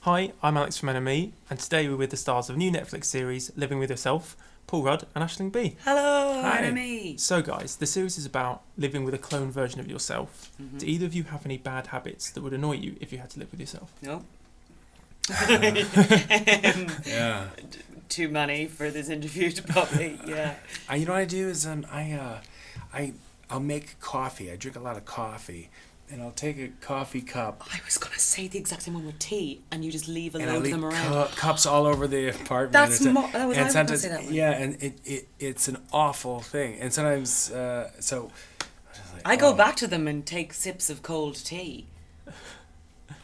Hi, I'm Alex from NME, and today we're with the stars of new Netflix series Living With Yourself, Paul Rudd and Aisling Bea. Hello, Hi. enemy. So guys, the series is about living with a cloned version of yourself. Mm-hmm. Do either of you have any bad habits that would annoy you if you had to live with yourself? No. Yeah. Too many for this interview to probably, yeah. You know what I do is I'll make coffee. I drink a lot of coffee, and I'll take a coffee cup I was going to say the exact same one with tea, and you just leave a and I load of leave them around. cups all over the apartment. That's and that was and I was going to sometimes say that one. yeah, and it's an awful thing. And sometimes so I go back to them and take sips of cold tea.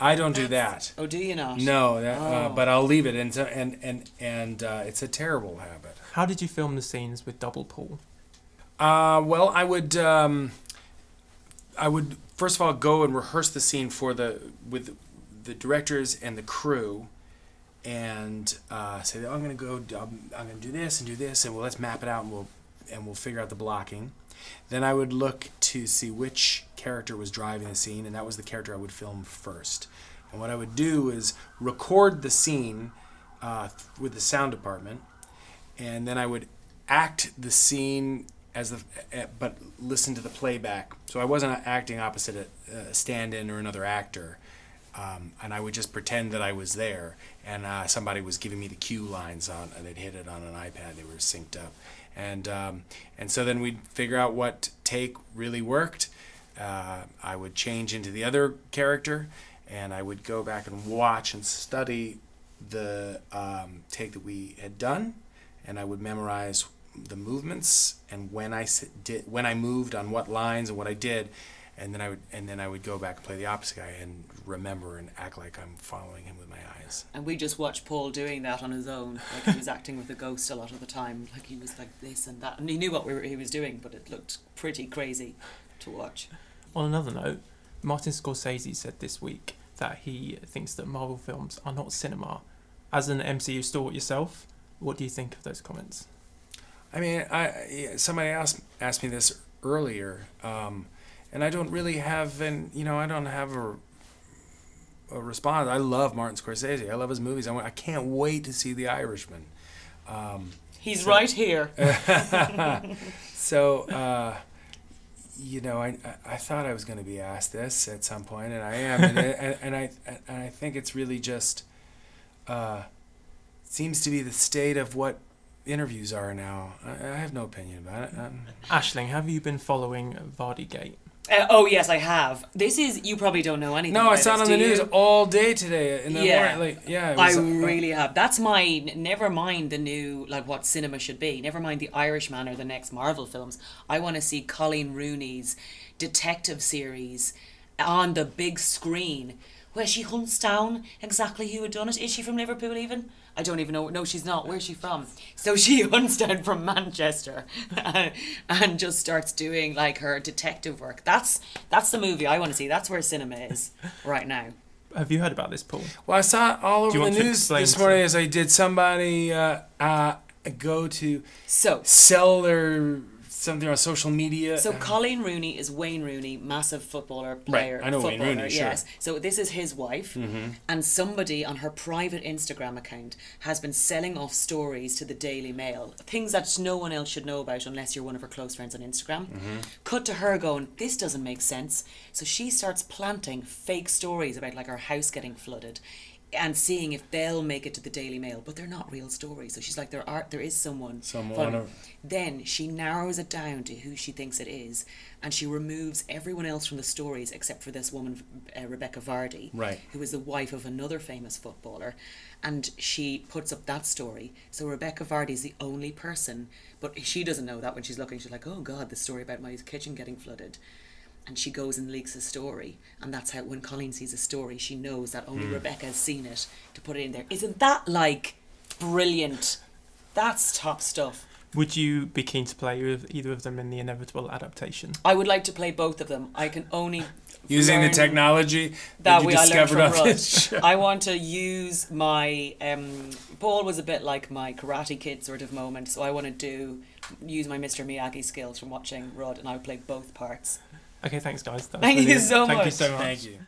I don't do that. Oh, do you not? No, Oh. but I'll leave it, and it's a terrible habit. How did you film the scenes with Double Paul? Well, I would first of all go and rehearse the scene with the directors and the crew, and say, "Oh, I'm going to do this, and let's map it out, and we'll figure out the blocking." Then I would look to see which character was driving the scene, and that was the character I would film first. And what I would do is record the scene with the sound department, and then I would act the scene but listen to the playback. So I wasn't acting opposite a stand-in or another actor, and I would just pretend that I was there, and somebody was giving me the cue lines and they'd hit it on an iPad. They were synced up, and so then we'd figure out what take really worked. I would change into the other character, and I would go back and watch and study the take that we had done, and I would memorize the movements and when I moved on what lines and what I did, and then I would go back and play the opposite guy and remember and act like I'm following him with my eyes. And we just watched Paul doing that on his own. Like he was acting with a ghost a lot of the time. Like he was like this and that. And he knew what he was doing, but it looked pretty crazy to watch. On another note, Martin Scorsese said this week that he thinks that Marvel films are not cinema. As an MCU stalwart yourself, what do you think of those comments? I mean, somebody asked me this earlier, and I don't really have I don't have a response. I love Martin Scorsese. I love his movies. I can't wait to see The Irishman. He's right here. So, I thought I was going to be asked this at some point, and I am, and I think it's really just seems to be the state of what interviews are now. I have no opinion about it. Aisling, have you been following Vardygate? Oh yes, I have. This is you probably don't know anything. No, about I saw it this, on the do news you? all day today in the Yeah. morning. It I was, really have. That's my. Never mind the new what cinema should be. Never mind The Irishman or the next Marvel films. I want to see Colleen Rooney's detective series on the big screen, where she hunts down exactly who had done it. Is she from Liverpool even? I don't even know. No, she's not. Where's she from? So she hunts down from Manchester and just starts doing her detective work. That's the movie I want to see. That's where cinema is right now. Have you heard about this, Paul? Well, I saw it all Do you over the want to news explain this morning as I did somebody go to So sell something on social media. So Colleen Rooney is Wayne Rooney, massive footballer, player. Right, I know Wayne footballer, Rooney, sure. yes. So this is his wife, and somebody on her private Instagram account has been selling off stories to the Daily Mail, things that no one else should know about unless you're one of her close friends on Instagram. Cut to her going, this doesn't make sense. So she starts planting fake stories about her house getting flooded, and seeing if they'll make it to the Daily Mail, but they're not real stories. So she's like, there is someone. following. Then she narrows it down to who she thinks it is, and she removes everyone else from the stories except for this woman, Rebecca Vardy, Right. who is the wife of another famous footballer, and she puts up that story. So Rebecca Vardy is the only person, but she doesn't know that when she's looking. She's like, oh God, the story about my kitchen getting flooded. And she goes and leaks a story, and that's how when Colleen sees a story, she knows that only Rebecca has seen it to put it in there. Isn't that brilliant? That's top stuff. Would you be keen to play with either of them in the inevitable adaptation? I would like to play both of them. I can only using the learn technology that you I learned discovered from on Rudd. this show. I want to use my Paul was a bit like my Karate Kid sort of moment, so I want to use my Mr. Miyagi skills from watching Rudd, and I would play both parts. Okay, thanks guys. That was Thank you brilliant. so Thank you much. so much. Thank you.